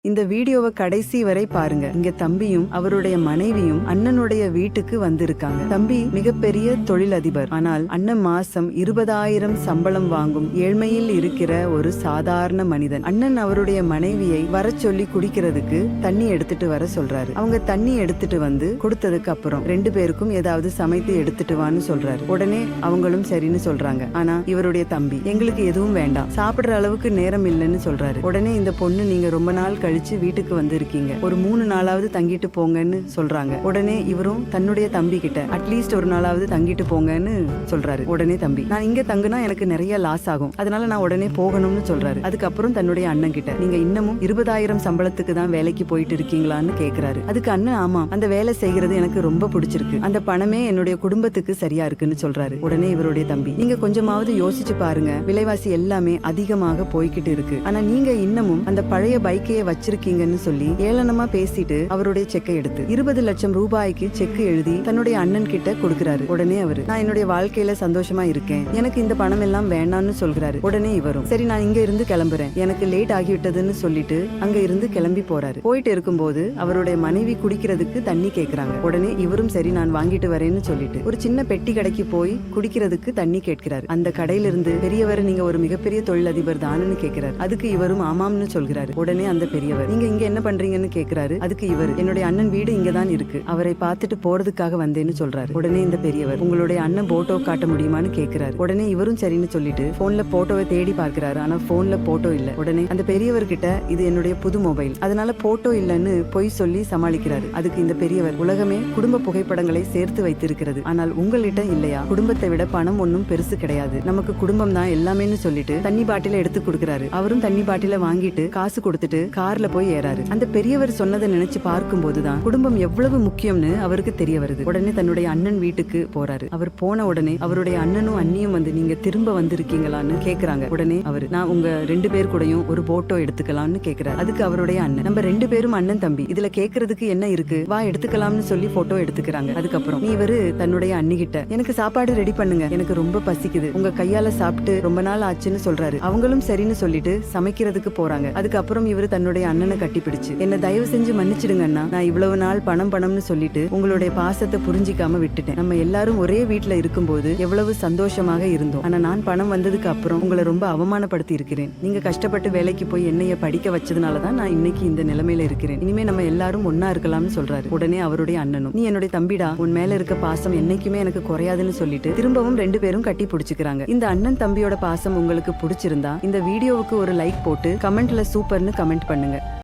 இந்த வீடியோவை கடைசி வரை பாருங்க. இங்க தம்பியும் அவருடைய மனைவியும் அண்ணனுடைய வீட்டுக்கு வந்திருக்காங்க. தம்பி மிகப்பெரிய தொழிலதிபர். ஆனால் அண்ணன் மாசம் 20,000 சம்பளம் வாங்கும் ஏழ்மையில் இருக்கிற ஒரு சாதாரண மனிதன். அண்ணன் அவருடைய மனைவியை வர சொல்லி குடிக்கிறதுக்கு தண்ணி எடுத்துட்டு வர சொல்றாரு. அவங்க தண்ணி எடுத்துட்டு வந்து கொடுத்ததுக்கு அப்புறம் 2 பேருக்கும் ஏதாவது சமைத்து எடுத்துட்டு வான்னு சொல்றாரு. உடனே அவங்களும் சரின்னு சொல்றாங்க. ஆனா இவருடைய தம்பி எங்களுக்கு எதுவும் வேண்டாம், சாப்பிடுற அளவுக்கு நேரம் இல்லைன்னு சொல்றாரு. உடனே இந்த பொண்ணு நீங்க ரொம்ப நாள் கழிச்சு வீட்டுக்கு வந்திருக்கீங்க, ஒரு 3 நாளாவது தங்கிட்டு போங்கன்னு சொல்றாங்க. உடனே இவரும் தன்னுடைய தம்பி கிட்ட அட்லீஸ்ட் ஒரு நாளாவது தங்கிட்டு போங்கன்னு சொல்றாரு. உடனே தம்பி நான் இங்க தங்குனா எனக்கு நிறைய லாஸ் ஆகும், அதனால நான் உடனே போகணும்னு சொல்றாரு. அதுக்கப்புறம் தன்னுடைய அண்ணன் கிட்ட நீங்க இன்னமும் 20,000 சம்பளத்துக்கு தான் வேலைக்கு போயிட்டு இருக்கீங்களான்னு கேக்குறாரு. அதுக்கு அண்ணன் ஆமா, அந்த வேலை செய்யறது எனக்கு ரொம்ப பிடிச்சிருக்கு, அந்த பணமே என்னுடைய குடும்பத்துக்கு சரியா இருக்குன்னு சொல்றாரு. உடனே இவருடைய தம்பி நீங்க கொஞ்சமாவது யோசிச்சு பாருங்க, விலைவாசி எல்லாமே அதிகமாக போய்கிட்டு இருக்கு, ஆனா நீங்க இன்னமும் அந்த பழைய பைக்கையே வச்சிருக்கீங்கன்னு சொல்லி ஏளனமா பேசிட்டு அவருடைய செக்கை எடுத்து 20 லட்சம் ரூபாய்க்கு செக் எழுதி தன்னுடைய அண்ணன் கிட்ட கொடுக்கிறாரு. உடனே அவரு நான் என்னுடைய வாழ்க்கையில சந்தோஷமா இருக்கேன், எனக்கு இந்த பணம் எல்லாம் வேண்டாம்னு சொல்றாரு. உடனே இவரும் சரி நான் இங்க இருந்து கிளம்புறேன், எனக்கு லேட் ஆகிவிட்டதுன்னு சொல்லிட்டு அங்க இருந்து கிளம்பி போறாரு. போயிட்டு இருக்கும்போது அவருடைய மனைவி குடிக்கிறதுக்கு தண்ணி கேக்குறாங்க. உடனே இவரும் சரி நான் வாங்கிட்டு வரேன்னு சொல்லிட்டு ஒரு சின்ன பெட்டி கடைக்கு போய் குடிக்கிறதுக்கு தண்ணி கேட்கிறாரு. அந்த கடையில இருந்து பெரியவர் நீங்க ஒரு மிகப்பெரிய தொழிலதிபர் தானு கேட்கிறாரு. அதுக்கு இவரும் ஆமாம்னு சொல்கிறாரு. உடனே அந்த பெரியவர் நீங்க இங்க என்ன பண்றீங்கன்னு கேக்குறாரு. அதுக்கு இவர் என்னுடைய அண்ணன் வீடு இங்கதான் இருக்கு, அவரை பார்த்துட்டு போறதுக்காக வந்தேன்னு சொல்றாரு. உடனே இந்த பெரியவர் உங்களுடைய அண்ணன் போட்டோ காட்ட முடியுமான்னு கேக்குறாரு. உடனே இவரும் சரின்னு சொல்லிட்டு போன்ல போட்டோவை தேடி பார்க்கிறாரு. ஆனா போன்ல போட்டோ இல்ல. உடனே அந்த பெரியவர் கிட்ட இது என்னுடைய புது மொபைல், அதனால போட்டோ இல்லன்னு பொய் சொல்லி சமாளிக்கிறாரு. அதுக்கு இந்த பெரியவர் உலகமே குடும்ப புகைப்படங்களை சேர்த்து வைத்திருக்கிறது, ஆனால் உங்கள்கிட்ட இல்லையா, குடும்பத்தை விட பணம் ஒன்னும் பெருசு கிடையாது, நமக்கு குடும்பம் தான் எல்லாமேன்னு சொல்லிட்டு தண்ணி பாட்டில எடுத்து கொடுக்கிறாரு. அவரும் தண்ணி பாட்டில வாங்கிட்டு காசு கொடுத்துட்டு கார்ல போய் ஏறாரு. அந்த பெரியவர் சொன்னதை நினைச்சு பார்க்கும் போதுதான் குடும்பம் எவ்வளவு முக்கியம்னு அவருக்கு தெரிய வருது. உடனே தன்னுடைய அண்ணன் வீட்டுக்கு போறாரு. அவர் போன உடனே அவருடைய அண்ணனும் அண்ணியும் வந்து நீங்க திரும்ப வந்திருக்கீங்களான்னு கேக்குறாங்க. உடனே அவரு நான் உங்க 2 பேர் கூடயும் ஒரு போட்டோ எடுத்துக்கலாம்னு கேக்குறாரு. அதுக்கு அவருடைய அண்ணன் நம்ம 2 பேரும் அண்ணன் தம்பி, இதுல கேக்குறதுக்கு என்ன இருக்கு, வா எடுத்துக்கலாம்னு சொல்லி போட்டோ எடுத்துக்கிறாங்க. அதுக்கப்புறம் நீ இவரு தன்னுடைய அண்ணி கிட்ட எனக்கு சாப்பாடு ரெடி பண்ணுங்க, எனக்கு ரொம்ப பசிக்குது, உங்க கையால சாப்பிட்டு ரொம்ப நாள் ஆச்சுன்னு சொல்றாரு. அவங்களும் சரின்னு சொல்லிட்டு சமைக்கிறதுக்கு போறாங்க. அதுக்கப்புறம் இவரு தன்னுடைய அண்ணனை கட்டி பிடிச்சு என்ன தயவு செஞ்சு மன்னிச்சிடுங்கண்ணா, நான் இவ்வளவு நாள் பணம்னு சொல்லிட்டு உங்களுடைய பாசத்தை புரிஞ்சிக்காம விட்டுட்டேன், நம்ம எல்லாரும் ஒரே வீட்டுல இருக்கும்போது எவ்வளவு சந்தோஷமாக இருந்தோம், ஆனா நான் பணம் வந்ததுக்கு அப்புறம் உங்களை ரொம்ப அவமானப்படுத்தி இருக்கிறேன், நீங்க கஷ்டப்பட்டு வேலைக்கு போய் என்னைய படிக்க வச்சதுனாலதான் நான் இன்னைக்கு இந்த நிலைமையில இருக்கிறேன், இனிமே நம்ம எல்லாரும் ஒன்னா இருக்கலாம்னு சொல்றாரு. உடனே அவருடைய அண்ணனும் நீ என்னுடைய தம்பிடா, உன் மேல இருக்க பாசம் என்னைக்குமே எனக்கு குறையாதுன்னு சொல்லிட்டு திரும்பவும் 2 பேரும் கட்டி பிடிச்சுக்கிறாங்க. இந்த அண்ணன் தம்பியோட பாசம் உங்களுக்கு பிடிச்சிருந்தா இந்த வீடியோவுக்கு ஒரு லைக் போட்டு கமெண்ட்ல சூப்பர்னு கமெண்ட் பண்ணுங்க.